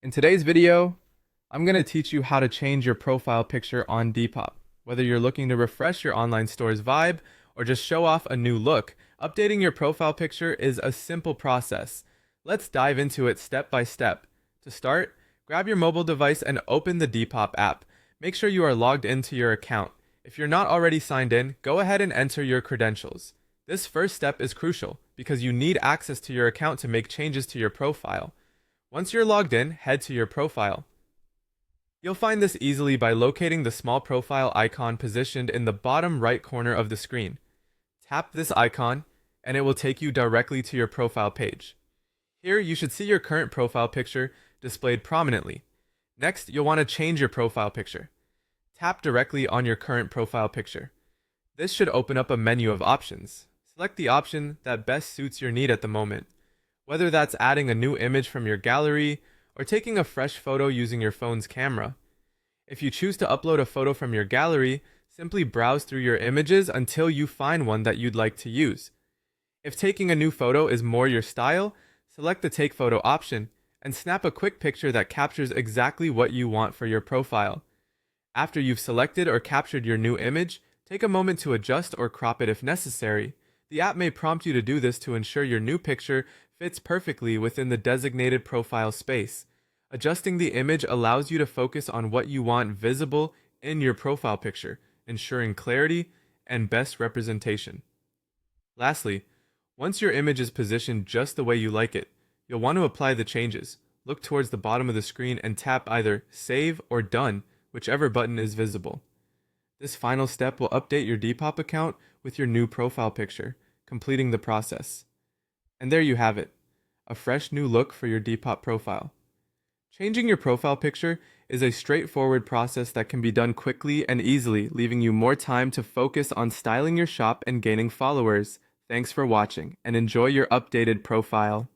In today's video, I'm going to teach you how to change your profile picture on Depop. Whether you're looking to refresh your online store's vibe or just show off a new look, updating your profile picture is a simple process. Let's dive into it step by step. To start, grab your mobile device and open the Depop app. Make sure you are logged into your account. If you're not already signed in, go ahead and enter your credentials. This first step is crucial because you need access to your account to make changes to your profile. Once you're logged in, head to your profile. You'll find this easily by locating the small profile icon positioned in the bottom right corner of the screen. Tap this icon, and it will take you directly to your profile page. Here, you should see your current profile picture displayed prominently. Next, you'll want to change your profile picture. Tap directly on your current profile picture. This should open up a menu of options. Select the option that best suits your need at the moment. Whether that's adding a new image from your gallery or taking a fresh photo using your phone's camera. If you choose to upload a photo from your gallery, simply browse through your images until you find one that you'd like to use. If taking a new photo is more your style, select the Take Photo option and snap a quick picture that captures exactly what you want for your profile. After you've selected or captured your new image, take a moment to adjust or crop it if necessary. The app may prompt you to do this to ensure your new picture fits perfectly within the designated profile space. Adjusting the image allows you to focus on what you want visible in your profile picture, ensuring clarity and best representation. Lastly, once your image is positioned just the way you like it, you'll want to apply the changes. Look towards the bottom of the screen and tap either Save or Done, whichever button is visible. This final step will update your Depop account with your new profile picture, completing the process. And there you have it, a fresh new look for your Depop profile. Changing your profile picture is a straightforward process that can be done quickly and easily, leaving you more time to focus on styling your shop and gaining followers. Thanks for watching, and enjoy your updated profile.